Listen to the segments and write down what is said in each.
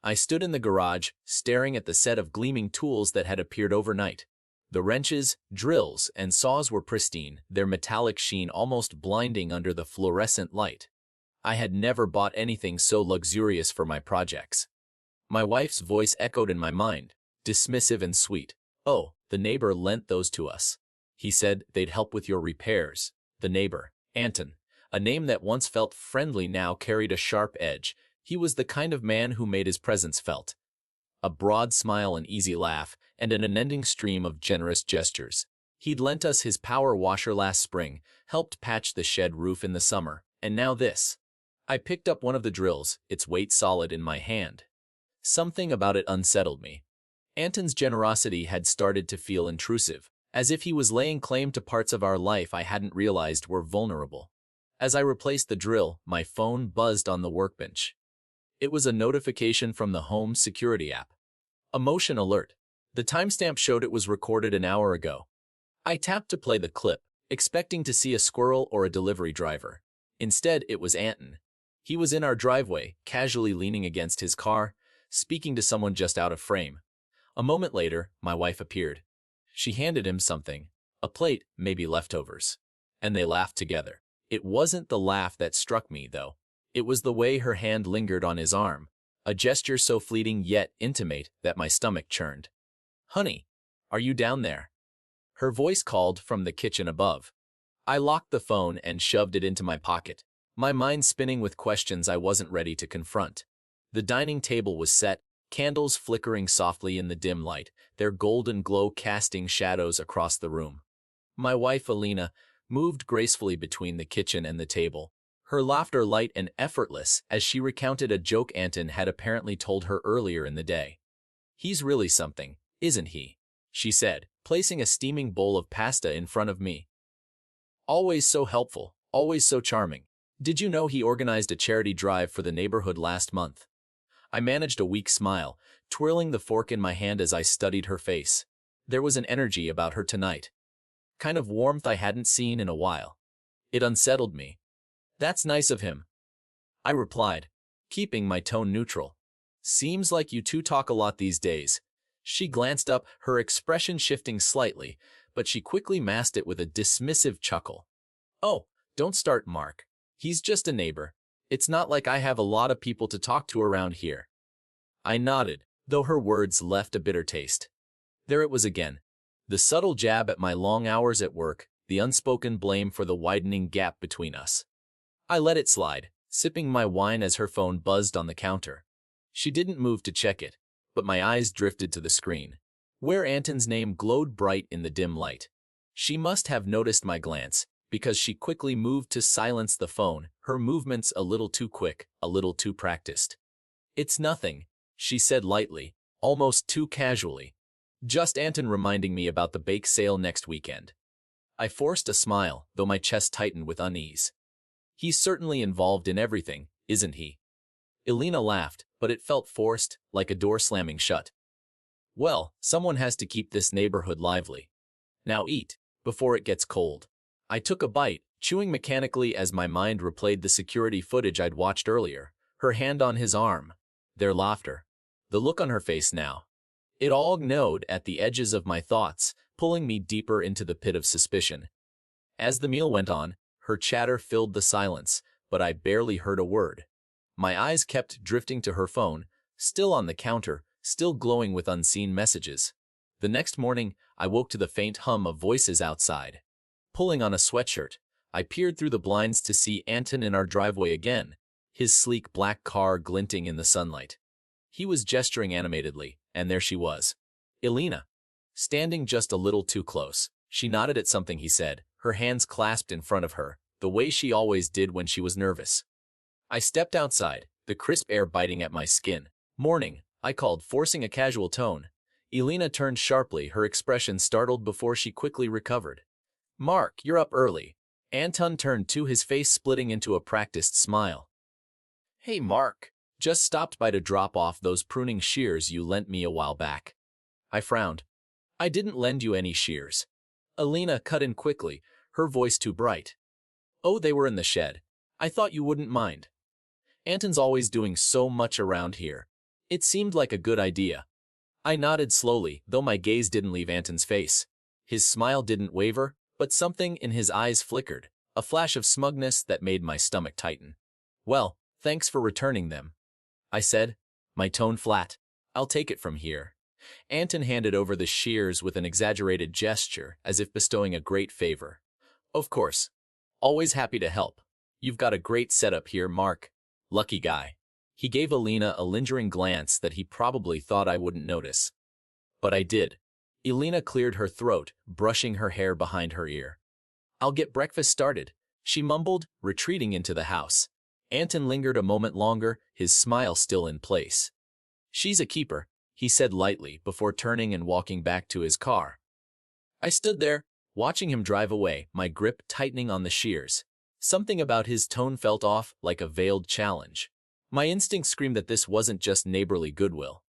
I stood in the garage, staring at the set of gleaming tools that had appeared overnight. The wrenches, drills, and saws were pristine, their metallic sheen almost blinding under the fluorescent light. I had never bought anything so luxurious for my projects. My wife's voice echoed in my mind, dismissive and sweet. "Oh, the neighbor lent those to us. He said they'd help with your repairs." The neighbor, Anton, a name that once felt friendly now carried a sharp edge. He was the kind of man who made his presence felt. A broad smile, an easy laugh, and an unending stream of generous gestures. He'd lent us his power washer last spring, helped patch the shed roof in the summer, and now this. I picked up one of the drills, its weight solid in my hand. Something about it unsettled me. Anton's generosity had started to feel intrusive, as if he was laying claim to parts of our life I hadn't realized were vulnerable. As I replaced the drill, my phone buzzed on the workbench. It was a notification from the home security app. A motion alert. The timestamp showed it was recorded an hour ago. I tapped to play the clip, expecting to see a squirrel or a delivery driver. Instead, it was Anton. He was in our driveway, casually leaning against his car, speaking to someone just out of frame. A moment later, my wife appeared. She handed him something, a plate, maybe leftovers, and they laughed together. It wasn't the laugh that struck me, though. It was the way her hand lingered on his arm, a gesture so fleeting yet intimate that my stomach churned. "Honey, are you down there?" Her voice called from the kitchen above. I locked the phone and shoved it into my pocket, my mind spinning with questions I wasn't ready to confront. The dining table was set, candles flickering softly in the dim light, their golden glow casting shadows across the room. My wife, Alina, moved gracefully between the kitchen and the table, her laughter light and effortless as she recounted a joke Anton had apparently told her earlier in the day. "He's really something, isn't he?" she said, placing a steaming bowl of pasta in front of me. "Always so helpful, always so charming. Did you know he organized a charity drive for the neighborhood last month?" I managed a weak smile, twirling the fork in my hand as I studied her face. There was an energy about her tonight, kind of warmth I hadn't seen in a while. It unsettled me. "That's nice of him," I replied, keeping my tone neutral. "Seems like you two talk a lot these days." She glanced up, her expression shifting slightly, but she quickly masked it with a dismissive chuckle. "Oh, don't start, Mark. He's just a neighbor. It's not like I have a lot of people to talk to around here." I nodded, though her words left a bitter taste. There it was again. The subtle jab at my long hours at work, the unspoken blame for the widening gap between us. I let it slide, sipping my wine as her phone buzzed on the counter. She didn't move to check it, but my eyes drifted to the screen, where Anton's name glowed bright in the dim light. She must have noticed my glance, because she quickly moved to silence the phone, her movements a little too quick, a little too practiced. "It's nothing," she said lightly, almost too casually. "Just Anton reminding me about the bake sale next weekend." I forced a smile, though my chest tightened with unease. "He's certainly involved in everything, isn't he?" Elena laughed, but it felt forced, like a door slamming shut. "Well, someone has to keep this neighborhood lively. Now eat, before it gets cold." I took a bite, chewing mechanically as my mind replayed the security footage I'd watched earlier, her hand on his arm, their laughter, the look on her face now. It all gnawed at the edges of my thoughts, pulling me deeper into the pit of suspicion. As the meal went on, her chatter filled the silence, but I barely heard a word. My eyes kept drifting to her phone, still on the counter, still glowing with unseen messages. The next morning, I woke to the faint hum of voices outside. Pulling on a sweatshirt, I peered through the blinds to see Anton in our driveway again, his sleek black car glinting in the sunlight. He was gesturing animatedly, and there she was, Elena, standing just a little too close. She nodded at something he said, her hands clasped in front of her, the way she always did when she was nervous. I stepped outside, the crisp air biting at my skin. "Morning," I called, forcing a casual tone. Elena turned sharply, her expression startled before she quickly recovered. "Mark, you're up early." Anton turned to, his face splitting into a practiced smile. "Hey, Mark, just stopped by to drop off those pruning shears you lent me a while back." I frowned. "I didn't lend you any shears." Elena cut in quickly, her voice too bright. "Oh, they were in the shed. I thought you wouldn't mind. Anton's always doing so much around here. It seemed like a good idea. I nodded slowly, though my gaze didn't leave Anton's face. His smile didn't waver, but something in his eyes flickered, a flash of smugness that made my stomach tighten. "Well, thanks for returning them," I said, my tone flat. "I'll take it from here." Anton handed over the shears with an exaggerated gesture, as if bestowing a great favor. "Of course. Always happy to help. You've got a great setup here, Mark. Lucky guy." He gave Elena a lingering glance that he probably thought I wouldn't notice. But I did. Elena cleared her throat, brushing her hair behind her ear. "I'll get breakfast started," she mumbled, retreating into the house. Anton lingered a moment longer, his smile still in place. "She's a keeper," he said lightly before turning and walking back to his car. I stood there, watching him drive away, my grip tightening on the shears. Something about his tone felt off, like a veiled challenge. My instinct screamed that this wasn't just neighborly goodwill.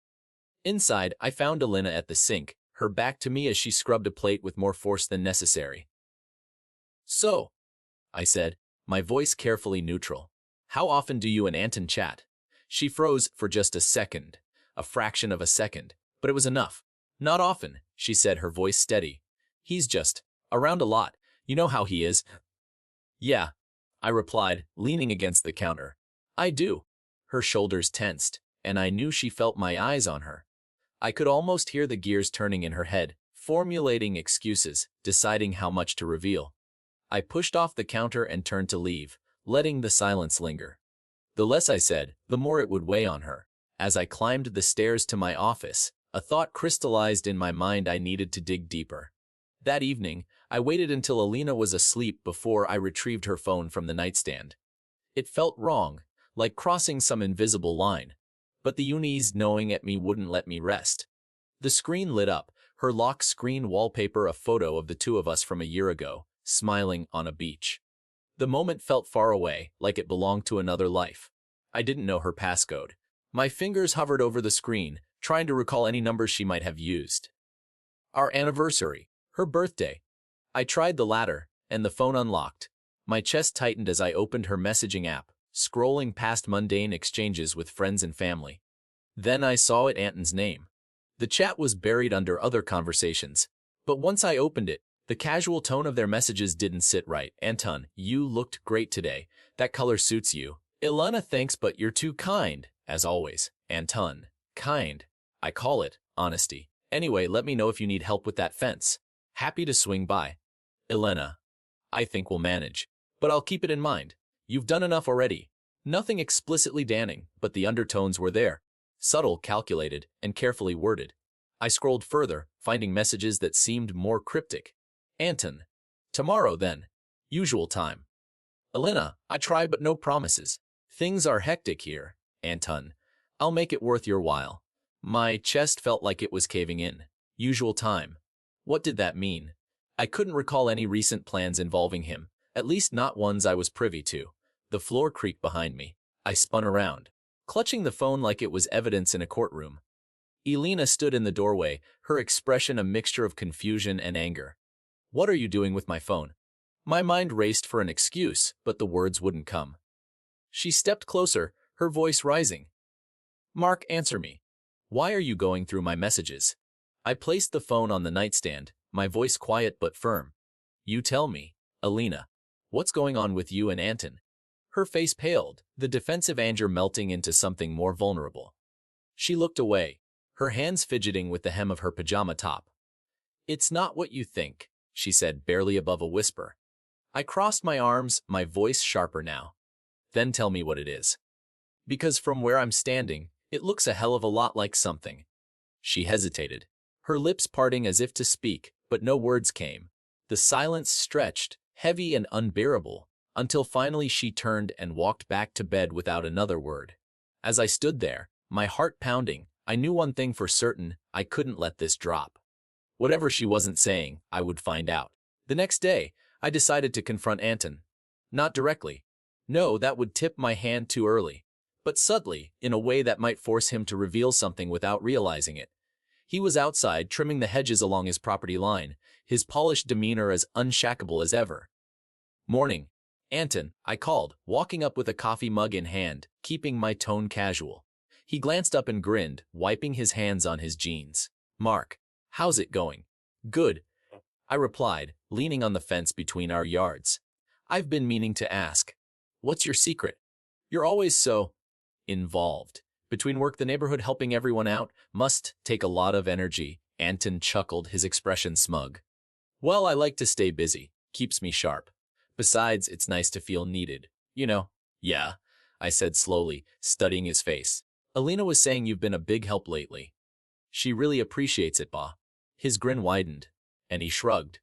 Inside, I found Elena at the sink, her back to me as she scrubbed a plate with more force than necessary. "So," I said, my voice carefully neutral, "how often do you and Anton chat?" She froze for just a second, a fraction of a second, but it was enough. "Not often," she said, her voice steady. "He's just around a lot. You know how he is." "Yeah," I replied, leaning against the counter. "I do." Her shoulders tensed, and I knew she felt my eyes on her. I could almost hear the gears turning in her head, formulating excuses, deciding how much to reveal. I pushed off the counter and turned to leave, letting the silence linger. The less I said, the more it would weigh on her. As I climbed the stairs to my office, a thought crystallized in my mind. I needed to dig deeper. That evening, I waited until Elena was asleep before I retrieved her phone from the nightstand. It felt wrong, like crossing some invisible line. But the unease gnawing at me wouldn't let me rest. The screen lit up, her lock screen wallpaper a photo of the two of us from a year ago, smiling on a beach. The moment felt far away, like it belonged to another life. I didn't know her passcode. My fingers hovered over the screen, trying to recall any numbers she might have used. Our anniversary, her birthday. I tried the latter, and the phone unlocked. My chest tightened as I opened her messaging app, scrolling past mundane exchanges with friends and family. Then I saw Anton's name. The chat was buried under other conversations, but once I opened it, the casual tone of their messages didn't sit right. "Anton, you looked great today. That color suits you." "Elena, thanks, but you're too kind." As always, Anton. Kind. I call it honesty. "Anyway, let me know if you need help with that fence. Happy to swing by." "Elena, I think we'll manage, but I'll keep it in mind. You've done enough already." Nothing explicitly damning, but the undertones were there. Subtle, calculated, and carefully worded. I scrolled further, finding messages that seemed more cryptic. "Anton. Tomorrow, then. Usual time." "Elena, I try but no promises. Things are hectic here." "Anton. I'll make it worth your while." My chest felt like it was caving in. Usual time. What did that mean? I couldn't recall any recent plans involving him, at least not ones I was privy to. The floor creaked behind me. I spun around, clutching the phone like it was evidence in a courtroom. Elena stood in the doorway, her expression a mixture of confusion and anger. "What are you doing with my phone?" My mind raced for an excuse, but the words wouldn't come. She stepped closer, her voice rising. "Mark, answer me. Why are you going through my messages?" I placed the phone on the nightstand, my voice quiet but firm. "You tell me, Elena. What's going on with you and Anton?" Her face paled, the defensive anger melting into something more vulnerable. She looked away, her hands fidgeting with the hem of her pajama top. "It's not what you think," she said, barely above a whisper. I crossed my arms, my voice sharper now. "Then tell me what it is. Because from where I'm standing, it looks a hell of a lot like something." She hesitated, her lips parting as if to speak, but no words came. The silence stretched, heavy and unbearable, until finally she turned and walked back to bed without another word. As I stood there, my heart pounding, I knew one thing for certain: I couldn't let this drop. Whatever she wasn't saying, I would find out. The next day, I decided to confront Anton. Not directly. No, that would tip my hand too early. But subtly, in a way that might force him to reveal something without realizing it. He was outside, trimming the hedges along his property line, his polished demeanor as unshackable as ever. "Morning, Anton," I called, walking up with a coffee mug in hand, keeping my tone casual. He glanced up and grinned, wiping his hands on his jeans. "Mark, how's it going?" "Good," I replied, leaning on the fence between our yards. "I've been meaning to ask. What's your secret? You're always so involved. Between work, the neighborhood, helping everyone out, must take a lot of energy." Anton chuckled, his expression smug. "Well, I like to stay busy. Keeps me sharp. Besides, it's nice to feel needed. You know." "Yeah," I said slowly, studying his face. "Alina was saying you've been a big help lately. She really appreciates it, Ba." His grin widened, and he shrugged.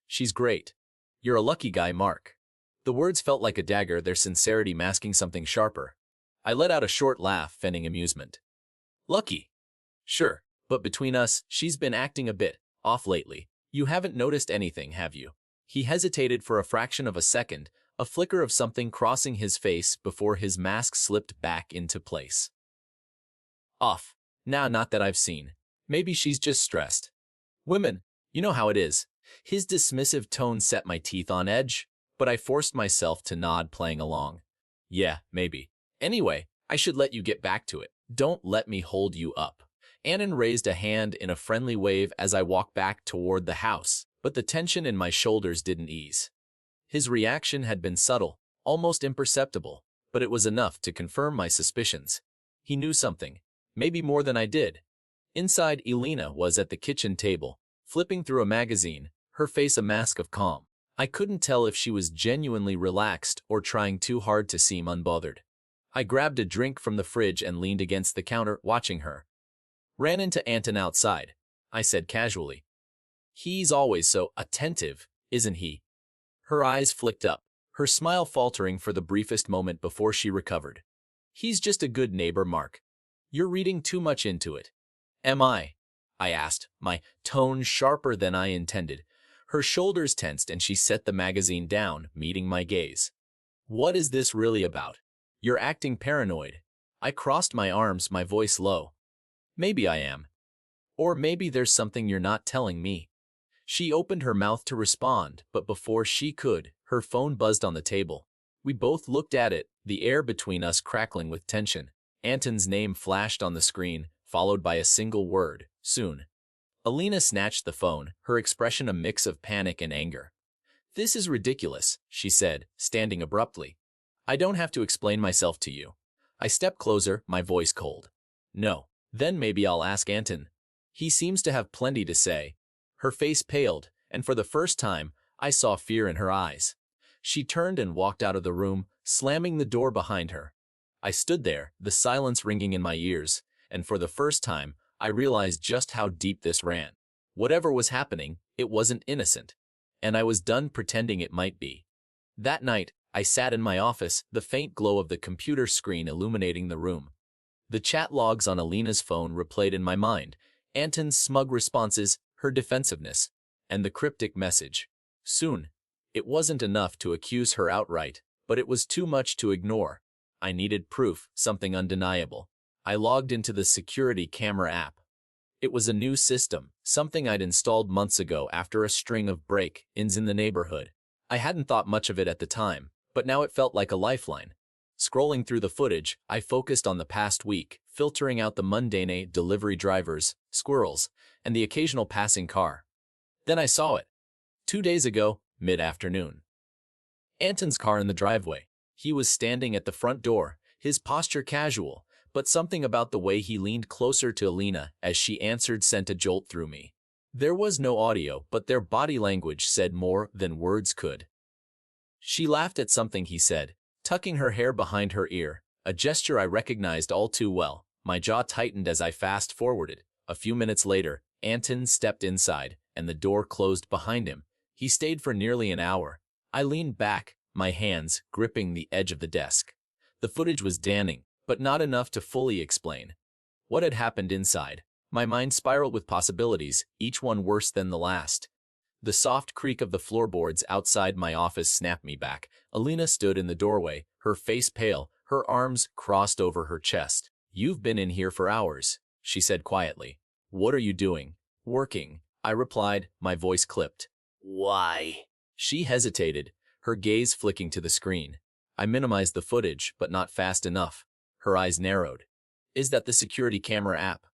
"She's great. You're a lucky guy, Mark." The words felt like a dagger, their sincerity masking something sharper. I let out a short laugh, feigning amusement. "Lucky? Sure, but between us, she's been acting a bit off lately. You haven't noticed anything, have you?" He hesitated for a fraction of a second, a flicker of something crossing his face before his mask slipped back into place. "Off? Nah, not that I've seen. Maybe she's just stressed. Women, you know how it is." His dismissive tone set my teeth on edge, but I forced myself to nod, playing along. "Yeah, maybe. Anyway, I should let you get back to it. Don't let me hold you up." Annan raised a hand in a friendly wave as I walked back toward the house, but the tension in my shoulders didn't ease. His reaction had been subtle, almost imperceptible, but it was enough to confirm my suspicions. He knew something, maybe more than I did. Inside, Elena was at the kitchen table, flipping through a magazine, her face a mask of calm. I couldn't tell if she was genuinely relaxed or trying too hard to seem unbothered. I grabbed a drink from the fridge and leaned against the counter, watching her. "Ran into Anton outside," I said casually. "He's always so attentive, isn't he?" Her eyes flicked up, her smile faltering for the briefest moment before she recovered. "He's just a good neighbor, Mark. You're reading too much into it." "Am I?" I asked, my tone sharper than I intended. Her shoulders tensed and she set the magazine down, meeting my gaze. "What is this really about? You're acting paranoid." I crossed my arms, my voice low. "Maybe I am. Or maybe there's something you're not telling me." She opened her mouth to respond, but before she could, her phone buzzed on the table. We both looked at it, the air between us crackling with tension. Anton's name flashed on the screen, followed by a single word: "Soon." Alina snatched the phone, her expression a mix of panic and anger. "This is ridiculous," she said, standing abruptly. "I don't have to explain myself to you." I stepped closer, my voice cold. "No. Then maybe I'll ask Anton. He seems to have plenty to say." Her face paled, and for the first time, I saw fear in her eyes. She turned and walked out of the room, slamming the door behind her. I stood there, the silence ringing in my ears, and for the first time, I realized just how deep this ran. Whatever was happening, it wasn't innocent, and I was done pretending it might be. That night, I sat in my office, the faint glow of the computer screen illuminating the room. The chat logs on Alina's phone replayed in my mind, Anton's smug responses, her defensiveness, and the cryptic message. "Soon." It wasn't enough to accuse her outright, but it was too much to ignore. I needed proof, something undeniable. I logged into the security camera app. It was a new system, something I'd installed months ago after a string of break-ins in the neighborhood. I hadn't thought much of it at the time, but now it felt like a lifeline. Scrolling through the footage, I focused on the past week, filtering out the mundane delivery drivers, squirrels, and the occasional passing car. Then I saw it. 2 days ago, mid-afternoon. Anton's car in the driveway. He was standing at the front door, his posture casual, but something about the way he leaned closer to Alina as she answered sent a jolt through me. There was no audio, but their body language said more than words could. She laughed at something he said, tucking her hair behind her ear, a gesture I recognized all too well. My jaw tightened as I fast-forwarded. A few minutes later, Anton stepped inside, and the door closed behind him. He stayed for nearly an hour. I leaned back, my hands gripping the edge of the desk. The footage was damning, but not enough to fully explain what had happened inside. My mind spiraled with possibilities, each one worse than the last. The soft creak of the floorboards outside my office snapped me back. Alina stood in the doorway, her face pale, her arms crossed over her chest. "You've been in here for hours," she said quietly. "What are you doing?" "Working," I replied, my voice clipped. "Why?" She hesitated, her gaze flicking to the screen. I minimized the footage, but not fast enough. Her eyes narrowed. Is that the security camera app?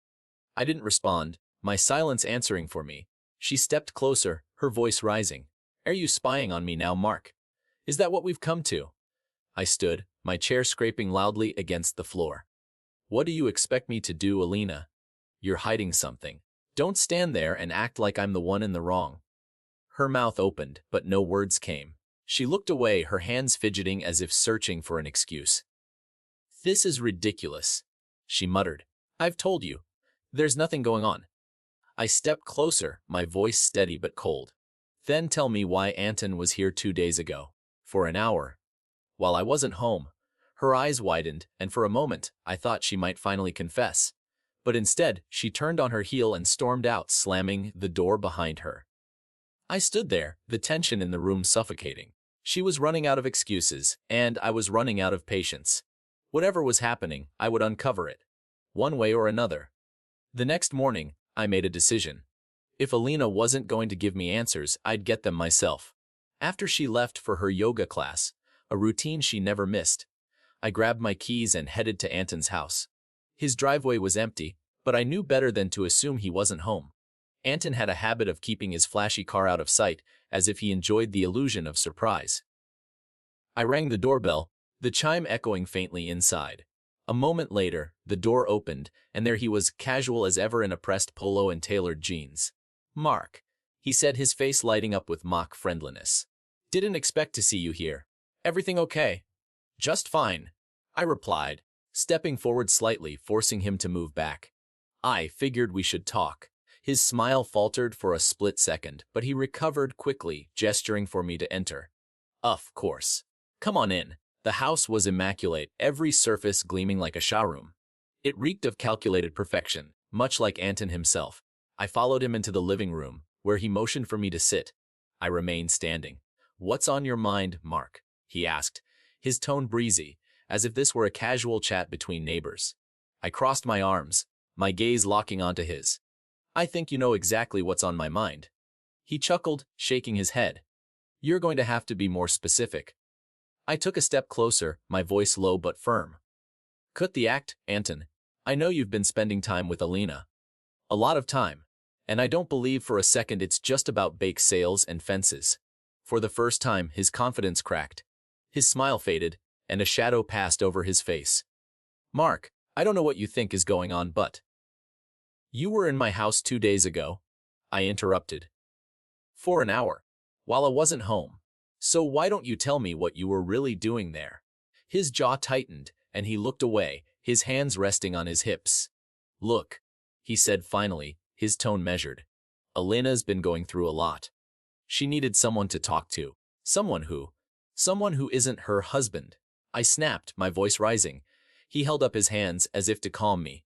I didn't respond, my silence answering for me. She stepped closer, her voice rising. Are you spying on me now, Mark? Is that what we've come to? I stood, my chair scraping loudly against the floor. What do you expect me to do, Alina? You're hiding something. Don't stand there and act like I'm the one in the wrong. Her mouth opened, but no words came. She looked away, her hands fidgeting as if searching for an excuse. This is ridiculous, she muttered. I've told you. There's nothing going on. I stepped closer, my voice steady but cold. Then tell me why Anton was here 2 days ago. For an hour. While I wasn't home. Her eyes widened, and for a moment, I thought she might finally confess. But instead, she turned on her heel and stormed out, slamming the door behind her. I stood there, the tension in the room suffocating. She was running out of excuses, and I was running out of patience. Whatever was happening, I would uncover it. One way or another. The next morning, I made a decision. If Alina wasn't going to give me answers, I'd get them myself. After she left for her yoga class, a routine she never missed, I grabbed my keys and headed to Anton's house. His driveway was empty, but I knew better than to assume he wasn't home. Anton had a habit of keeping his flashy car out of sight, as if he enjoyed the illusion of surprise. I rang the doorbell, the chime echoing faintly inside. A moment later, the door opened, and there he was, casual as ever in a pressed polo and tailored jeans. Mark, he said, his face lighting up with mock friendliness. Didn't expect to see you here. Everything okay? Just fine, I replied, stepping forward slightly, forcing him to move back. I figured we should talk. His smile faltered for a split second, but he recovered quickly, gesturing for me to enter. Of course. Come on in. The house was immaculate, every surface gleaming like a showroom. It reeked of calculated perfection, much like Anton himself. I followed him into the living room, where he motioned for me to sit. I remained standing. What's on your mind, Mark? He asked, his tone breezy, as if this were a casual chat between neighbors. I crossed my arms, my gaze locking onto his. I think you know exactly what's on my mind. He chuckled, shaking his head. You're going to have to be more specific. I took a step closer, my voice low but firm. Cut the act, Anton. I know you've been spending time with Alina. A lot of time. And I don't believe for a second it's just about bake sales and fences. For the first time, his confidence cracked. His smile faded, and a shadow passed over his face. Mark, I don't know what you think is going on, but... You were in my house 2 days ago, I interrupted. For an hour, while I wasn't home. So why don't you tell me what you were really doing there? His jaw tightened, and he looked away, his hands resting on his hips. Look, he said finally, his tone measured. Alina's been going through a lot. She needed someone to talk to. Someone who isn't her husband. I snapped, my voice rising. He held up his hands as if to calm me.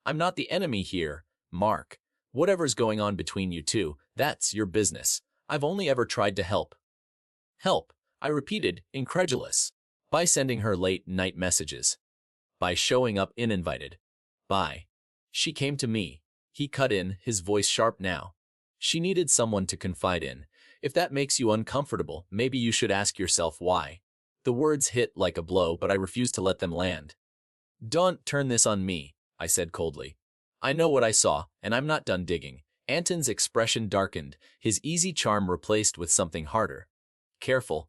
I'm not the enemy here, Mark. Whatever's going on between you two, that's your business. I've only ever tried to help. Help, I repeated, incredulous. By sending her late-night messages. By showing up uninvited. By. She came to me. He cut in, his voice sharp now. She needed someone to confide in. If that makes you uncomfortable, maybe you should ask yourself why. The words hit like a blow, but I refused to let them land. Don't turn this on me, I said coldly. I know what I saw, and I'm not done digging. Anton's expression darkened, his easy charm replaced with something harder. Careful.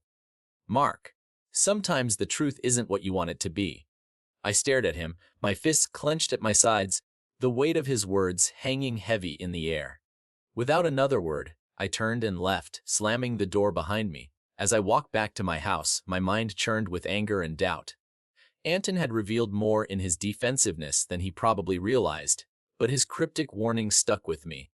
Mark. Sometimes the truth isn't what you want it to be. I stared at him, my fists clenched at my sides, the weight of his words hanging heavy in the air. Without another word, I turned and left, slamming the door behind me. As I walked back to my house, my mind churned with anger and doubt. Anton had revealed more in his defensiveness than he probably realized, but his cryptic warning stuck with me.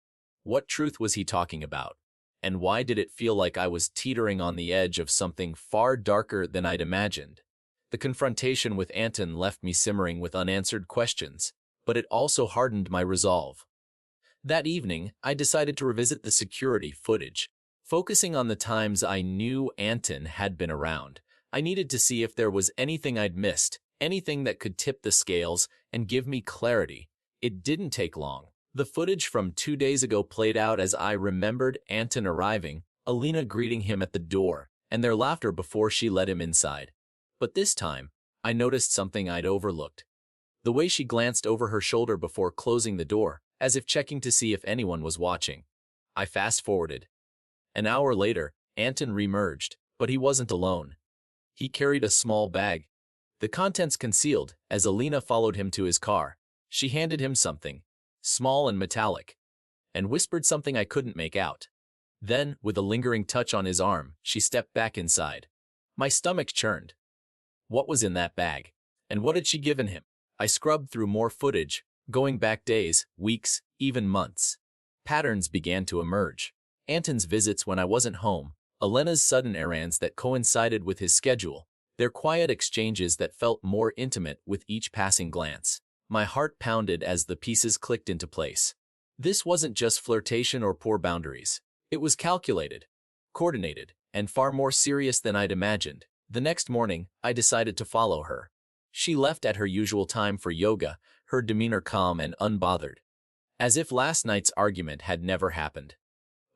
What truth was he talking about? And why did it feel like I was teetering on the edge of something far darker than I'd imagined? The confrontation with Anton left me simmering with unanswered questions, but it also hardened my resolve. That evening, I decided to revisit the security footage. Focusing on the times I knew Anton had been around, I needed to see if there was anything I'd missed, anything that could tip the scales and give me clarity. It didn't take long. The footage from 2 days ago played out as I remembered: Anton arriving, Alina greeting him at the door, and their laughter before she let him inside. But this time, I noticed something I'd overlooked. The way she glanced over her shoulder before closing the door, as if checking to see if anyone was watching. I fast-forwarded. An hour later, Anton reemerged, but he wasn't alone. He carried a small bag, the contents concealed, as Alina followed him to his car. She handed him something, small and metallic, and whispered something I couldn't make out. Then, with a lingering touch on his arm, she stepped back inside. My stomach churned. What was in that bag? And what had she given him? I scrubbed through more footage, going back days, weeks, even months. Patterns began to emerge. Anton's visits when I wasn't home, Elena's sudden errands that coincided with his schedule, their quiet exchanges that felt more intimate with each passing glance. My heart pounded as the pieces clicked into place. This wasn't just flirtation or poor boundaries. It was calculated, coordinated, and far more serious than I'd imagined. The next morning, I decided to follow her. She left at her usual time for yoga, her demeanor calm and unbothered, as if last night's argument had never happened.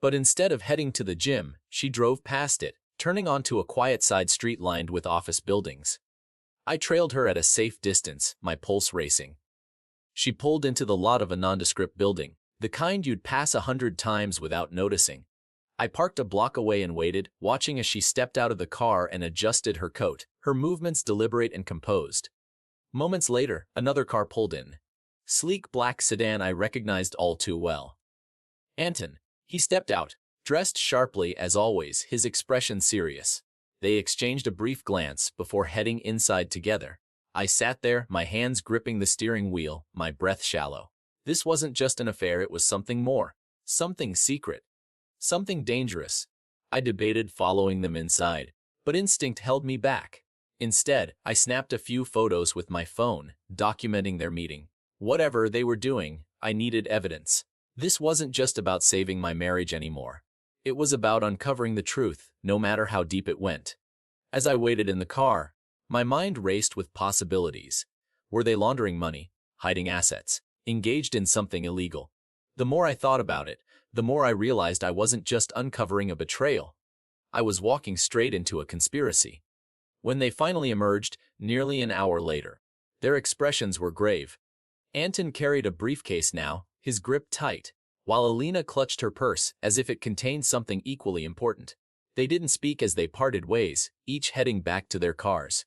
But instead of heading to the gym, she drove past it, turning onto a quiet side street lined with office buildings. I trailed her at a safe distance, my pulse racing. She pulled into the lot of a nondescript building, the kind you'd pass 100 times without noticing. I parked a block away and waited, watching as she stepped out of the car and adjusted her coat, her movements deliberate and composed. Moments later, another car pulled in. Sleek black sedan I recognized all too well. Anton. He stepped out, dressed sharply as always, his expression serious. They exchanged a brief glance before heading inside together. I sat there, my hands gripping the steering wheel, my breath shallow. This wasn't just an affair, it was something more. Something secret. Something dangerous. I debated following them inside, but instinct held me back. Instead, I snapped a few photos with my phone, documenting their meeting. Whatever they were doing, I needed evidence. This wasn't just about saving my marriage anymore. It was about uncovering the truth, no matter how deep it went. As I waited in the car, my mind raced with possibilities. Were they laundering money, hiding assets, engaged in something illegal? The more I thought about it, the more I realized I wasn't just uncovering a betrayal. I was walking straight into a conspiracy. When they finally emerged, nearly an hour later, their expressions were grave. Anton carried a briefcase now, his grip tight, while Alina clutched her purse as if it contained something equally important. They didn't speak as they parted ways, each heading back to their cars.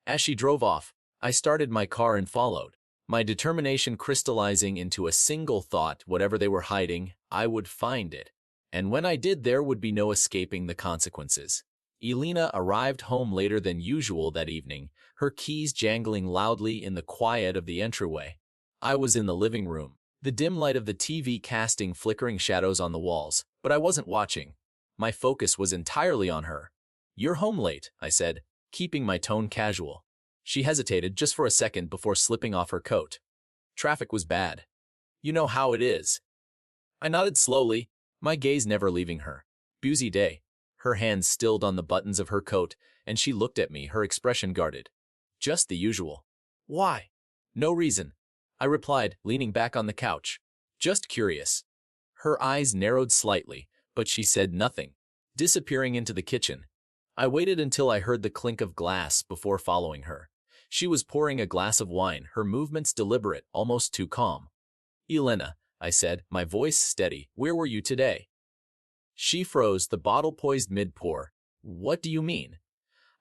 As she drove off, I started my car and followed, my determination crystallizing into a single thought: whatever they were hiding, I would find it. And when I did, there would be no escaping the consequences. Elena arrived home later than usual that evening, her keys jangling loudly in the quiet of the entryway. I was in the living room, the dim light of the TV casting flickering shadows on the walls, but I wasn't watching. My focus was entirely on her. "You're home late," I said, keeping my tone casual. She hesitated just for a second before slipping off her coat. "Traffic was bad. You know how it is." I nodded slowly, my gaze never leaving her. "Busy day." Her hands stilled on the buttons of her coat, and she looked at me, her expression guarded. "Just the usual." "Why?" "No reason," I replied, leaning back on the couch. "Just curious." Her eyes narrowed slightly, but she said nothing, disappearing into the kitchen. I waited until I heard the clink of glass before following her. She was pouring a glass of wine, her movements deliberate, almost too calm. "Elena," I said, my voice steady, "where were you today?" She froze, the bottle poised mid-pour. "What do you mean?"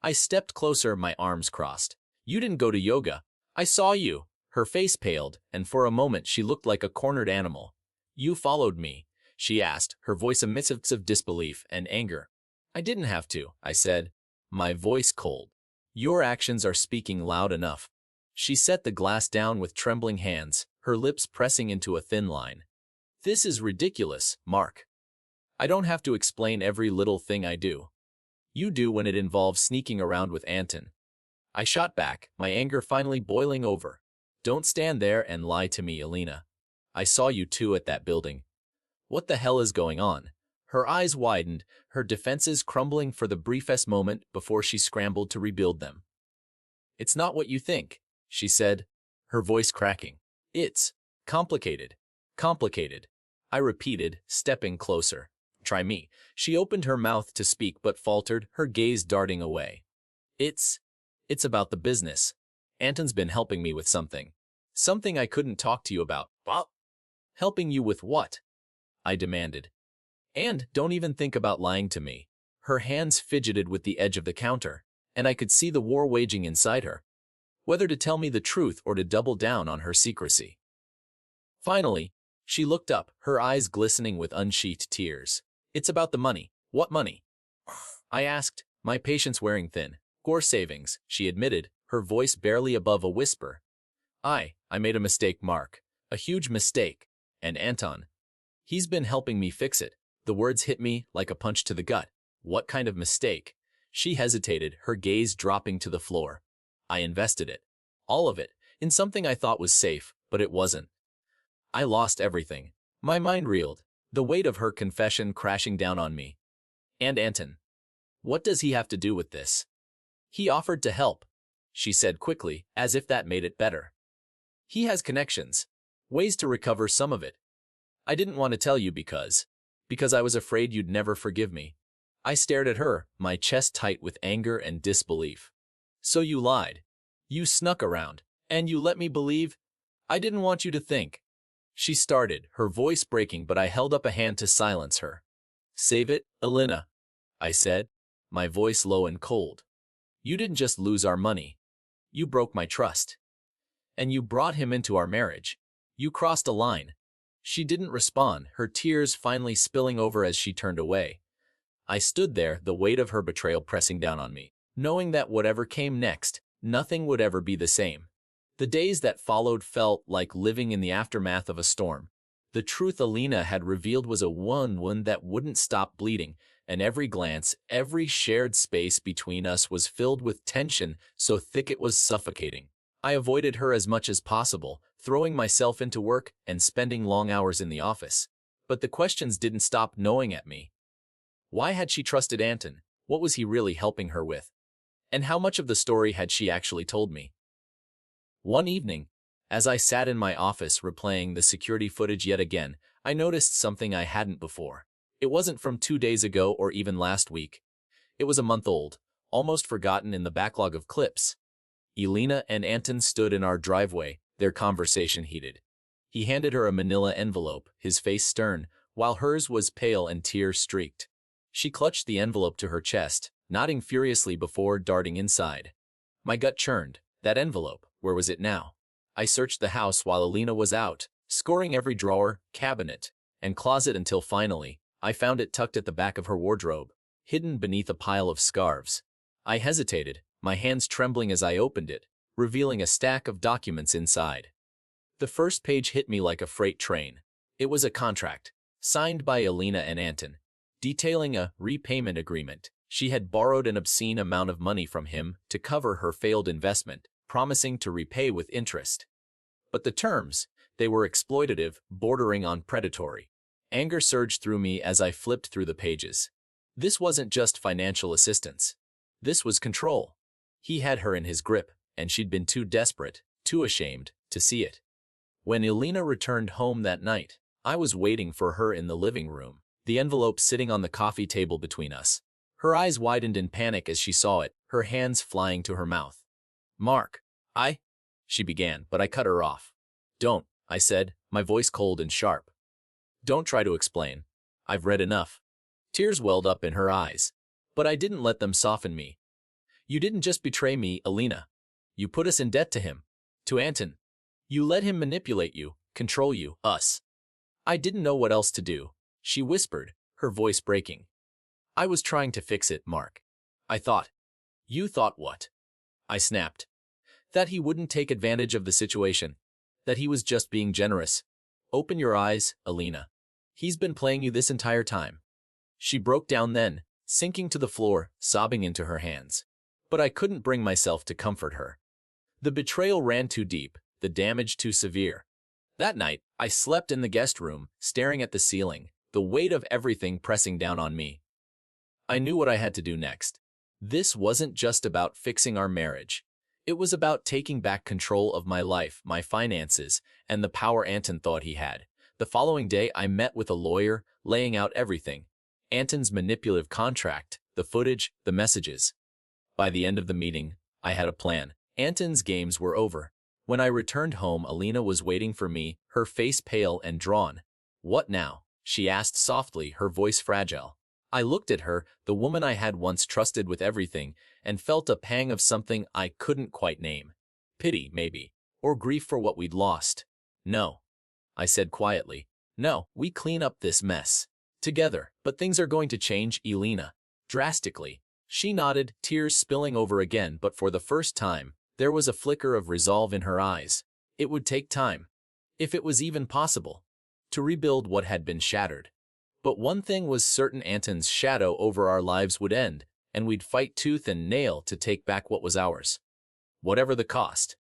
I stepped closer, my arms crossed. "You didn't go to yoga. I saw you." Her face paled, and for a moment she looked like a cornered animal. "You followed me?" she asked, her voice a mix of disbelief and anger. "I didn't have to," I said, my voice cold. "Your actions are speaking loud enough." She set the glass down with trembling hands, her lips pressing into a thin line. "This is ridiculous, Mark. I don't have to explain every little thing I do. You do when it involves sneaking around with Anton." I shot back, my anger finally boiling over. "Don't stand there and lie to me, Elena. I saw you two at that building. What the hell is going on?" Her eyes widened, her defenses crumbling for the briefest moment before she scrambled to rebuild them. "It's not what you think," she said, her voice cracking. "It's complicated." "Complicated," I repeated, stepping closer. "Try me." She opened her mouth to speak but faltered, her gaze darting away. It's about the business." Anton's been helping me with something. Something I couldn't talk to you about. What? Helping you with what? I demanded. And don't even think about lying to me. Her hands fidgeted with the edge of the counter, and I could see the war waging inside her, whether to tell me the truth or to double down on her secrecy. Finally, she looked up, her eyes glistening with unsheathed tears. It's about the money. What money? I asked, my patience wearing thin. Core savings, she admitted, her voice barely above a whisper. I made a mistake, Mark. A huge mistake. And Anton. He's been helping me fix it. The words hit me like a punch to the gut. What kind of mistake? She hesitated, her gaze dropping to the floor. I invested it. All of it. In something I thought was safe, but it wasn't. I lost everything. My mind reeled, the weight of her confession crashing down on me. And Anton. What does he have to do with this? He offered to help, she said quickly, as if that made it better. He has connections. Ways to recover some of it. I didn't want to tell you because I was afraid you'd never forgive me. I stared at her, my chest tight with anger and disbelief. So you lied. You snuck around, and you let me believe. I didn't want you to think. She started, her voice breaking, but I held up a hand to silence her. Save it, Elena, I said, my voice low and cold. You didn't just lose our money. You broke my trust. And you brought him into our marriage. You crossed a line. She didn't respond, her tears finally spilling over as she turned away. I stood there, the weight of her betrayal pressing down on me, knowing that whatever came next, nothing would ever be the same. The days that followed felt like living in the aftermath of a storm. The truth Elena had revealed was a wound that wouldn't stop bleeding, and every glance, every shared space between us was filled with tension so thick it was suffocating. I avoided her as much as possible, throwing myself into work and spending long hours in the office. But the questions didn't stop gnawing at me. Why had she trusted Anton? What was he really helping her with? And how much of the story had she actually told me? One evening, as I sat in my office replaying the security footage yet again, I noticed something I hadn't before. It wasn't from 2 days ago or even last week. It was a month old, almost forgotten in the backlog of clips. Elena and Anton stood in our driveway, their conversation heated. He handed her a manila envelope, his face stern, while hers was pale and tear-streaked. She clutched the envelope to her chest, nodding furiously before darting inside. My gut churned. That envelope, where was it now? I searched the house while Elena was out, scoring every drawer, cabinet, and closet until finally, I found it tucked at the back of her wardrobe, hidden beneath a pile of scarves. I hesitated, my hands trembling as I opened it, revealing a stack of documents inside. The first page hit me like a freight train. It was a contract, signed by Elena and Anton, detailing a repayment agreement. She had borrowed an obscene amount of money from him to cover her failed investment, promising to repay with interest. But the terms, they were exploitative, bordering on predatory. Anger surged through me as I flipped through the pages. This wasn't just financial assistance. This was control. He had her in his grip, and she'd been too desperate, too ashamed, to see it. When Elena returned home that night, I was waiting for her in the living room, the envelope sitting on the coffee table between us. Her eyes widened in panic as she saw it, her hands flying to her mouth. Mark, she began, but I cut her off. Don't, I said, my voice cold and sharp. Don't try to explain. I've read enough. Tears welled up in her eyes, but I didn't let them soften me. You didn't just betray me, Elena. You put us in debt to him, to Anton. You let him manipulate you, control you, us. I didn't know what else to do, she whispered, her voice breaking. I was trying to fix it, Mark. I thought. You thought what? I snapped. That he wouldn't take advantage of the situation. That he was just being generous. Open your eyes, Elena. He's been playing you this entire time. She broke down then, sinking to the floor, sobbing into her hands. But I couldn't bring myself to comfort her. The betrayal ran too deep, the damage too severe. That night, I slept in the guest room, staring at the ceiling, the weight of everything pressing down on me. I knew what I had to do next. This wasn't just about fixing our marriage. It was about taking back control of my life, my finances, and the power Anton thought he had. The following day, I met with a lawyer, laying out everything. Anton's manipulative contract, the footage, the messages. By the end of the meeting, I had a plan. Anton's games were over. When I returned home, Alina was waiting for me, her face pale and drawn. "What now?" she asked softly, her voice fragile. I looked at her, the woman I had once trusted with everything, and felt a pang of something I couldn't quite name. Pity, maybe, or grief for what we'd lost. "No," I said quietly. "No, we clean up this mess together, but things are going to change, Elena. Drastically." She nodded, tears spilling over again, but for the first time, there was a flicker of resolve in her eyes. It would take time, if it was even possible, to rebuild what had been shattered. But one thing was certain: Anton's shadow over our lives would end, and we'd fight tooth and nail to take back what was ours. Whatever the cost.